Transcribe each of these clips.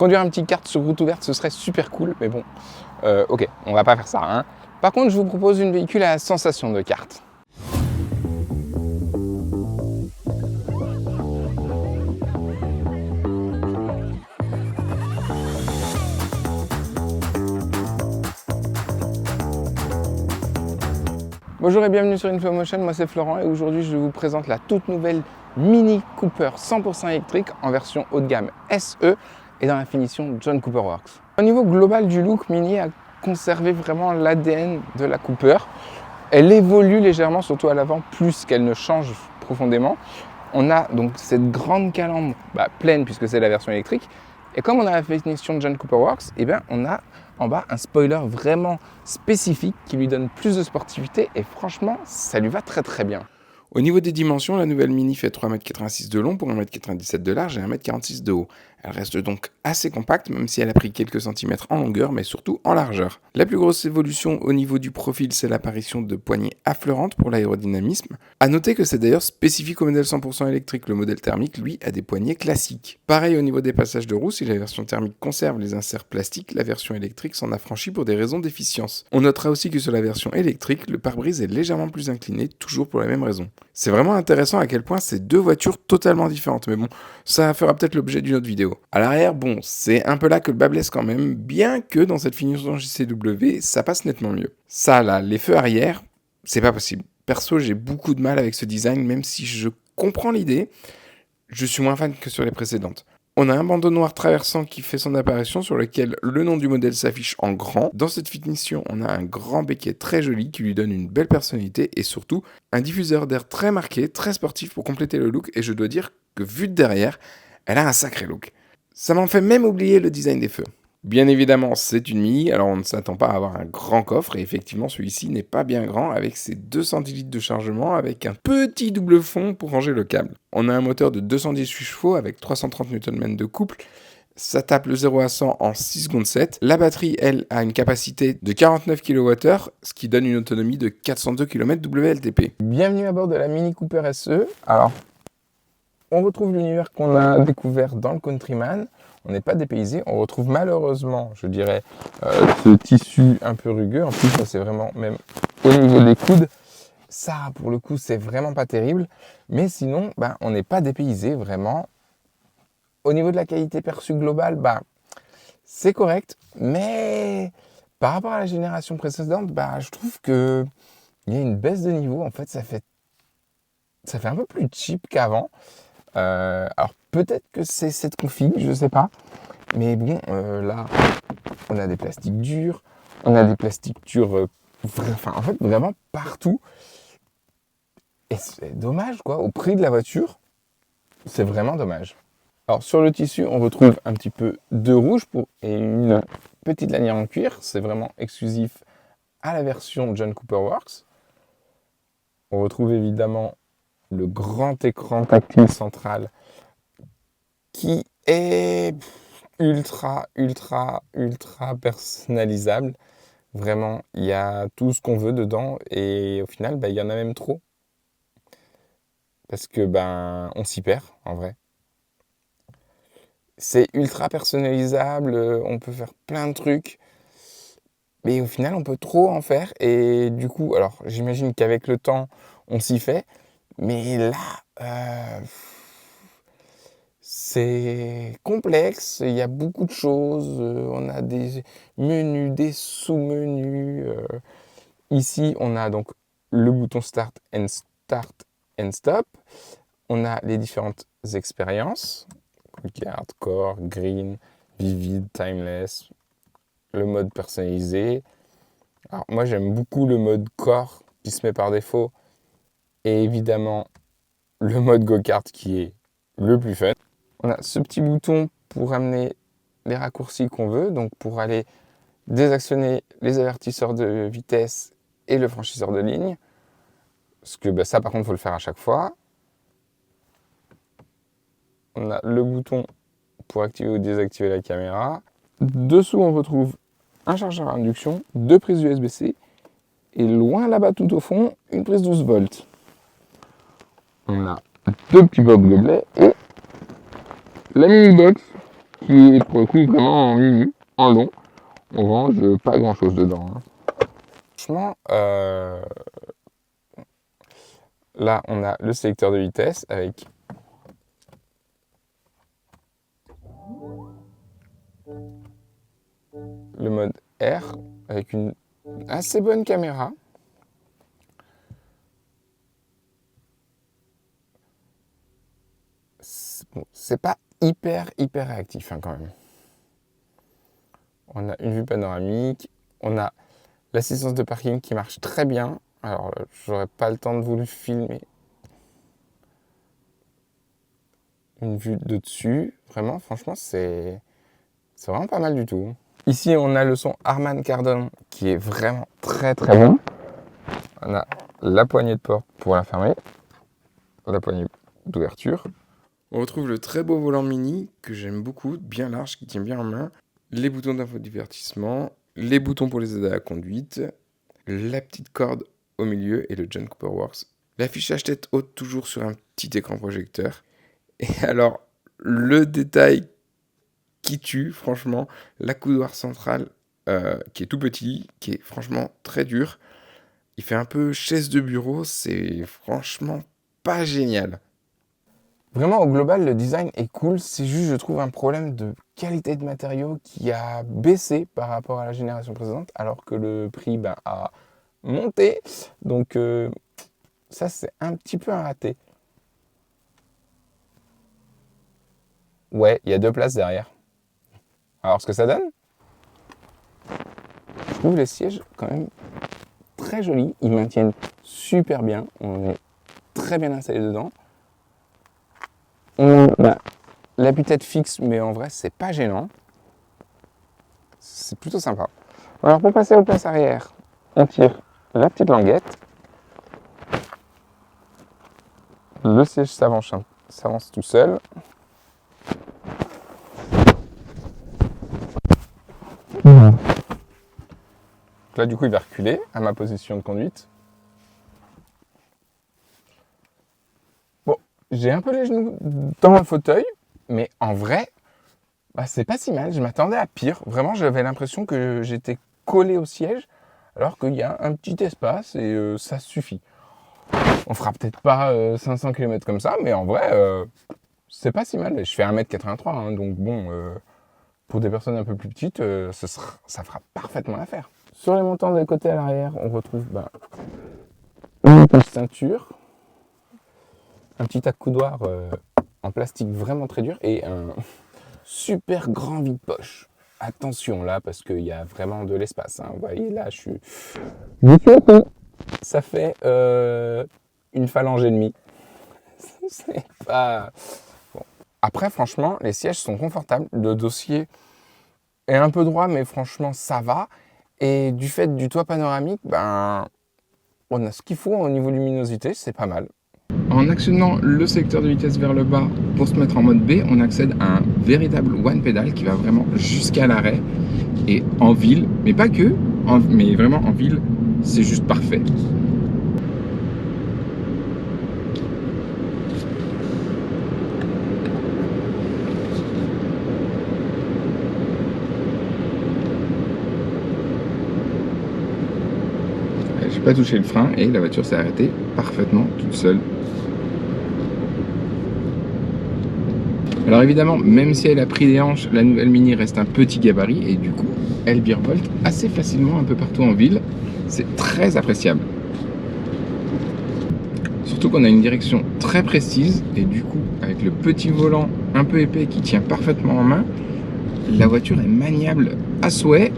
Conduire un petit kart sur route ouverte, ce serait super cool, mais bon, ok, on va pas faire ça, hein. Par contre, je vous propose une véhicule à la sensation de kart. Bonjour et bienvenue sur InfoMotion, moi c'est Florent et aujourd'hui je vous présente la toute nouvelle Mini Cooper 100% électrique en version haut de gamme SE et dans la finition John Cooper Works. Au niveau global du look, Mini a conservé vraiment l'ADN de la Cooper. Elle évolue légèrement, surtout à l'avant, plus qu'elle ne change profondément. On a donc cette grande calandre pleine puisque c'est la version électrique. Et comme on a la finition de John Cooper Works, on a en bas un spoiler vraiment spécifique qui lui donne plus de sportivité et franchement, ça lui va très très bien. Au niveau des dimensions, la nouvelle Mini fait 3,86 m de long pour 1,97 m de large et 1,46 m de haut. Elle reste donc assez compacte, même si elle a pris quelques centimètres en longueur, mais surtout en largeur. La plus grosse évolution au niveau du profil, c'est l'apparition de poignées affleurantes pour l'aérodynamisme. A noter que c'est d'ailleurs spécifique au modèle 100% électrique. Le modèle thermique, lui, a des poignées classiques. Pareil au niveau des passages de roue, si la version thermique conserve les inserts plastiques, la version électrique s'en affranchit pour des raisons d'efficience. On notera aussi que sur la version électrique, le pare-brise est légèrement plus incliné, toujours pour la même raison. C'est vraiment intéressant à quel point c'est deux voitures totalement différentes, mais bon, ça fera peut-être l'objet d'une autre vidéo. À l'arrière, bon, c'est un peu là que le bas blesse quand même, bien que dans cette finition JCW, ça passe nettement mieux. Ça là, les feux arrière, c'est pas possible. Perso, j'ai beaucoup de mal avec ce design, même si je comprends l'idée, je suis moins fan que sur les précédentes. On a un bandeau noir traversant qui fait son apparition sur lequel le nom du modèle s'affiche en grand. Dans cette finition, on a un grand béquet très joli qui lui donne une belle personnalité et surtout un diffuseur d'air très marqué, très sportif pour compléter le look et je dois dire que vu de derrière, elle a un sacré look. Ça m'en fait même oublier le design des feux. Bien évidemment, c'est une Mini, alors on ne s'attend pas à avoir un grand coffre, et effectivement celui-ci n'est pas bien grand, avec ses 210 litres de chargement, avec un petit double fond pour ranger le câble. On a un moteur de 218 chevaux avec 330 Nm de couple, ça tape le 0 à 100 en 6 secondes 7. La batterie, elle, a une capacité de 49 kWh, ce qui donne une autonomie de 402 km WLTP. Bienvenue à bord de la Mini Cooper SE. Alors, on retrouve l'univers qu'on a découvert dans le Countryman. On n'est pas dépaysé, on retrouve malheureusement, je dirais, ce tissu un peu rugueux. En plus, ça c'est vraiment, même au niveau des coudes, ça pour le coup c'est vraiment pas terrible. Mais sinon, on n'est pas dépaysé vraiment. Au niveau de la qualité perçue globale, c'est correct. Mais par rapport à la génération précédente, je trouve qu'il y a une baisse de niveau. En fait, ça fait un peu plus cheap qu'avant. Alors peut-être que c'est cette config, je sais pas. Mais bon, là, on a des plastiques durs, on a des plastiques durs, en fait, vraiment partout. Et c'est dommage, quoi. Au prix de la voiture, c'est vraiment dommage. Alors sur le tissu, on retrouve un petit peu de rouge et une petite lanière en cuir. C'est vraiment exclusif à la version John Cooper Works. On retrouve évidemment le grand écran tactile central qui est ultra personnalisable. Vraiment, il y a tout ce qu'on veut dedans et au final, il y en a même trop. Parce que on s'y perd en vrai. C'est ultra personnalisable, on peut faire plein de trucs. Mais au final, on peut trop en faire et du coup, alors j'imagine qu'avec le temps, on s'y fait. Mais là, c'est complexe, il y a beaucoup de choses, on a des menus, des sous-menus. Ici, on a donc le bouton Start and Stop. On a les différentes expériences, hardcore, green, vivid, timeless, le mode personnalisé. Alors moi, j'aime beaucoup le mode core qui se met par défaut. Et évidemment, le mode go-kart qui est le plus fun. On a ce petit bouton pour amener les raccourcis qu'on veut, donc pour aller désactionner les avertisseurs de vitesse et le franchisseur de ligne. Parce que ça, par contre, il faut le faire à chaque fois. On a le bouton pour activer ou désactiver la caméra. Dessous, on retrouve un chargeur à induction, 2 prises USB-C et loin là-bas tout au fond, une prise 12 volts. On a 2 petits blocs de blé et la mini box qui est pour le coup vraiment en mini, en long. On range pas grand chose dedans. Hein. Franchement, là on a le sélecteur de vitesse avec le mode R avec une assez bonne caméra. C'est pas hyper réactif hein, quand même. On a une vue panoramique, on a l'assistance de parking qui marche très bien. Alors, j'aurais pas le temps de vous le filmer. Une vue de dessus, vraiment, franchement, c'est vraiment pas mal du tout. Ici, on a le son Harman Kardon qui est vraiment très bon. On a la poignée de porte pour la fermer, la poignée d'ouverture. On retrouve le très beau volant mini que j'aime beaucoup, bien large, qui tient bien en main. Les boutons d'infodivertissement, les boutons pour les aider à la conduite, la petite corde au milieu et le John Cooper Works. L'affichage tête haute toujours sur un petit écran projecteur. Et alors, le détail qui tue, franchement, l'accoudoir central qui est tout petit, qui est franchement très dur. Il fait un peu chaise de bureau, c'est franchement pas génial. Vraiment, au global, le design est cool. C'est juste, je trouve, un problème de qualité de matériaux qui a baissé par rapport à la génération précédente, alors que le prix a monté. Donc, ça, c'est un petit peu un raté. Ouais, il y a 2 places derrière. Alors, ce que ça donne, je trouve les sièges quand même très jolis. Ils maintiennent super bien. On est très bien installé dedans. L'appui-tête fixe, mais en vrai, c'est pas gênant. C'est plutôt sympa. Alors, pour passer aux places arrière, on tire la petite languette. Le siège s'avance tout seul. Donc là, du coup, il va reculer à ma position de conduite. Bon, j'ai un peu les genoux dans le fauteuil, mais en vrai, c'est pas si mal. Je m'attendais à pire. Vraiment, j'avais l'impression que j'étais collé au siège, alors qu'il y a un petit espace et ça suffit. On fera peut-être pas 500 km comme ça, mais en vrai, c'est pas si mal. Je fais 1m83, hein, donc bon, pour des personnes un peu plus petites, ça fera parfaitement l'affaire. Sur les montants des côtés à l'arrière, on retrouve une petite ceinture, un petit accoudoir en plastique vraiment très dur et un super grand vide-poche. Attention là, parce qu'il y a vraiment de l'espace. Hein. Vous voyez, là, je suis ça fait une phalange et demie. C'est pas... Bon. Après, franchement, les sièges sont confortables. Le dossier est un peu droit, mais franchement, ça va. Et du fait du toit panoramique, on a ce qu'il faut au niveau luminosité, c'est pas mal. En actionnant le secteur de vitesse vers le bas pour se mettre en mode B, on accède à un véritable one pedal qui va vraiment jusqu'à l'arrêt. Et en ville, mais pas que, mais vraiment en ville, c'est juste parfait. J'ai pas touché le frein et la voiture s'est arrêtée parfaitement toute seule. Alors évidemment, même si elle a pris des hanches, la nouvelle Mini reste un petit gabarit et du coup, elle virevolte assez facilement un peu partout en ville. C'est très appréciable. Surtout qu'on a une direction très précise et du coup, avec le petit volant un peu épais qui tient parfaitement en main, la voiture est maniable à souhait.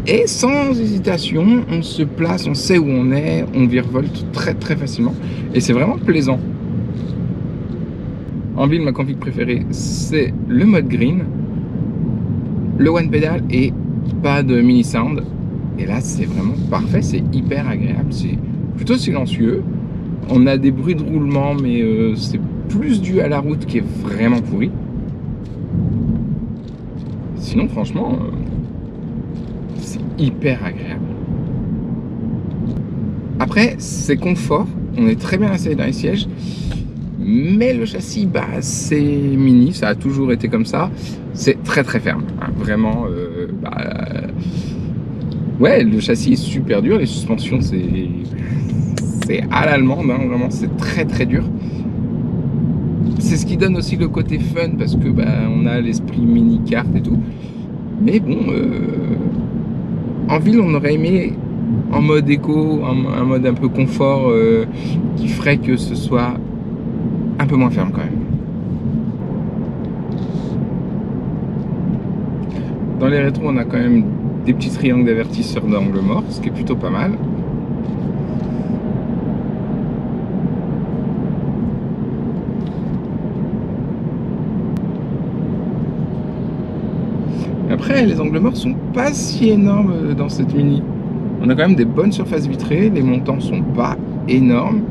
Et sans hésitation, on se place, on sait où on est, on virevolte très facilement. Et c'est vraiment plaisant. En ville, ma config préférée, c'est le mode green, le one pedal et pas de mini sound. Et là, c'est vraiment parfait, c'est hyper agréable, c'est plutôt silencieux. On a des bruits de roulement, mais c'est plus dû à la route qui est vraiment pourrie. Sinon, franchement, c'est hyper agréable. Après, c'est confort, on est très bien installé dans les sièges, Mais le châssis, bah, c'est Mini, ça a toujours été comme ça. C'est très très ferme, hein, vraiment. Ouais, le châssis est super dur, les suspensions, c'est à l'allemande, hein, vraiment, c'est très très dur. C'est ce qui donne aussi le côté fun, parce que bah, on a l'esprit mini-kart et tout. Mais bon, en ville, on aurait aimé en mode éco, un mode un peu confort, qui ferait que ce soit un peu moins ferme quand même. Dans les rétros, on a quand même des petits triangles d'avertisseurs d'angle mort, ce qui est plutôt pas mal. Après, les angles morts sont pas si énormes dans cette Mini. On a quand même des bonnes surfaces vitrées, les montants sont pas énormes.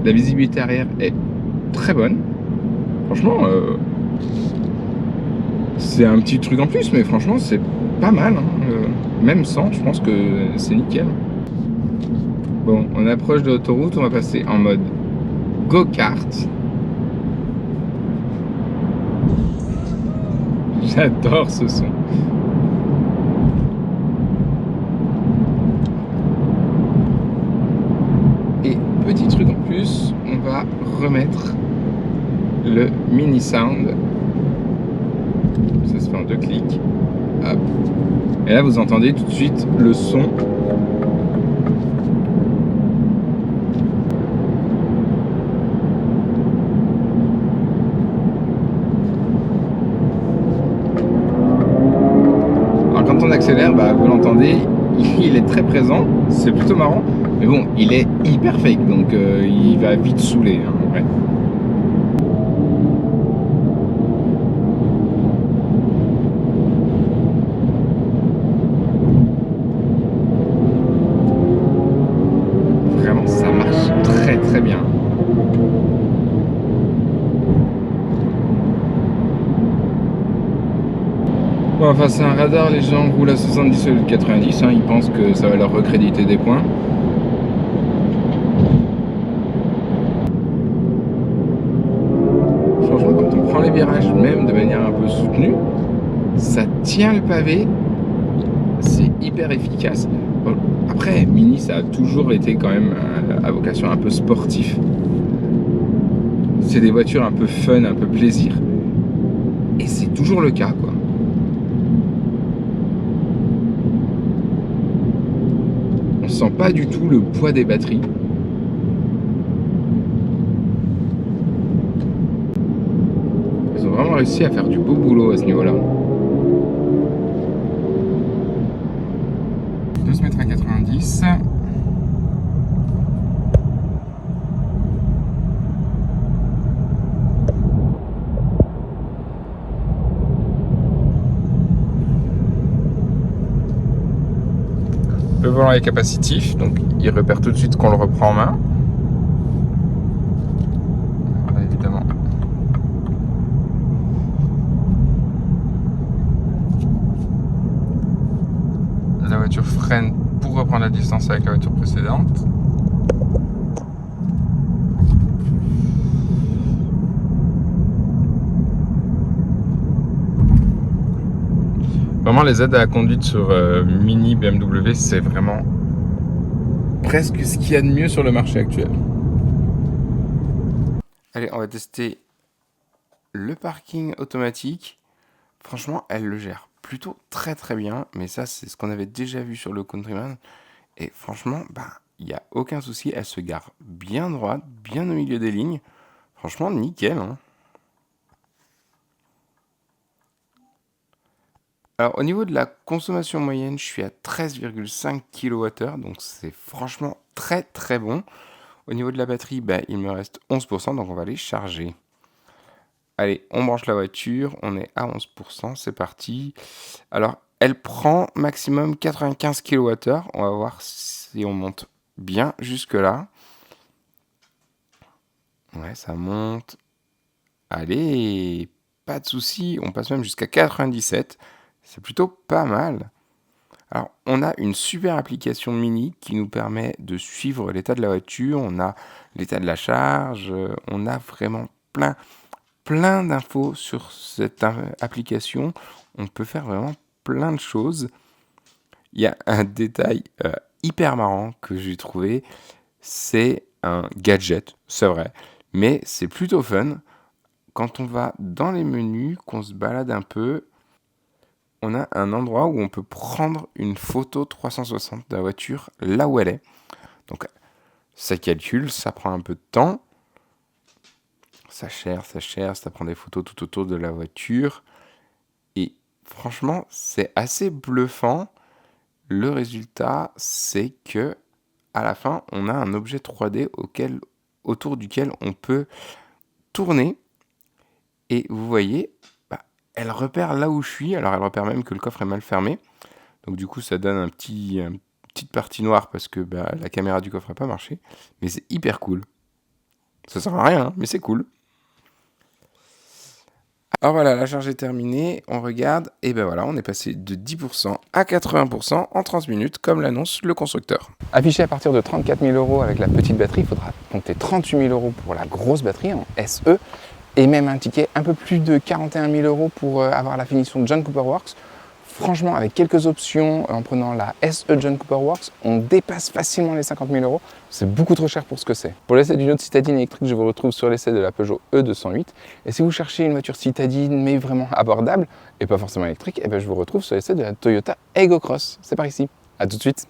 La visibilité arrière est très bonne. Franchement, c'est un petit truc en plus, mais franchement, c'est pas mal, hein. Même sans, je pense que c'est nickel. Bon, on approche de l'autoroute, on va passer en mode go-kart. J'adore ce son. Et petit truc en plus, on va remettre le mini sound. Ça se fait en 2 clics. Hop. Et là, vous entendez tout de suite le son. Alors quand on accélère, bah, vous l'entendez, il est très présent, c'est plutôt marrant. Mais bon, il est hyper fake, donc il va vite saouler, hein, en vrai. Vraiment, ça marche très très bien. Bon, enfin, c'est un radar, les gens roulent à 70 au lieu de 90, hein, ils pensent que ça va leur recréditer des points. Franchement, quand on prend les virages, même de manière un peu soutenue, ça tient le pavé, c'est hyper efficace. Bon, après, Mini, ça a toujours été quand même à vocation un peu sportif. C'est des voitures un peu fun, un peu plaisir. Et c'est toujours le cas, quoi. On sent pas du tout le poids des batteries. Ils ont vraiment réussi à faire du beau boulot à ce niveau-là. De se mettre à 90. Le volant est capacitif, donc il repère tout de suite qu'on le reprend en main. Voilà, évidemment. La voiture freine pour reprendre la distance avec la voiture précédente. Vraiment, les aides à la conduite sur Mini BMW, c'est vraiment presque ce qu'il y a de mieux sur le marché actuel. Allez, on va tester le parking automatique. Franchement, elle le gère plutôt très très bien. Mais ça, c'est ce qu'on avait déjà vu sur le Countryman. Et franchement, bah, il n'y a aucun souci. Elle se gare bien droite, bien au milieu des lignes. Franchement, nickel, hein. Alors, au niveau de la consommation moyenne, je suis à 13,5 kWh. Donc, c'est franchement très très bon. Au niveau de la batterie, bah, il me reste 11%. Donc, on va les charger. Allez, on branche la voiture, on est à 11%, c'est parti. Alors, elle prend maximum 95 kWh. On va voir si on monte bien jusque-là. Ouais, ça monte. Allez, pas de souci, on passe même jusqu'à 97. C'est plutôt pas mal. Alors, on a une super application Mini qui nous permet de suivre l'état de la voiture, on a l'état de la charge, on a vraiment plein d'infos sur cette application. On peut faire vraiment plein de choses. Il y a un détail hyper marrant que j'ai trouvé, c'est un gadget, c'est vrai, mais c'est plutôt fun. Quand on va dans les menus, qu'on se balade un peu, on a un endroit où on peut prendre une photo 360 de la voiture là où elle est. Donc ça calcule, ça prend un peu de temps. Ça cherche, ça prend des photos tout autour de la voiture. Et franchement, c'est assez bluffant. Le résultat, c'est que à la fin, on a un objet 3D autour duquel on peut tourner. Et vous voyez, elle repère là où je suis. Alors, elle repère même que le coffre est mal fermé. Donc, du coup, ça donne une petite partie noire parce que la caméra du coffre n'a pas marché. Mais c'est hyper cool. Ça sert à rien, hein, mais c'est cool. Alors voilà, la charge est terminée. On regarde. Et ben voilà, on est passé de 10% à 80% en 30 minutes, comme l'annonce le constructeur. Affiché à partir de 34 000 € avec la petite batterie, il faudra compter 38 000 € pour la grosse batterie en SE. Et même un ticket un peu plus de 41 000 € pour avoir la finition John Cooper Works. Franchement, avec quelques options, en prenant la SE John Cooper Works, on dépasse facilement les 50 000 €. C'est beaucoup trop cher pour ce que c'est. Pour l'essai d'une autre citadine électrique, je vous retrouve sur l'essai de la Peugeot E208. Et si vous cherchez une voiture citadine, mais vraiment abordable, et pas forcément électrique, je vous retrouve sur l'essai de la Toyota Aygo Cross. C'est par ici. A tout de suite.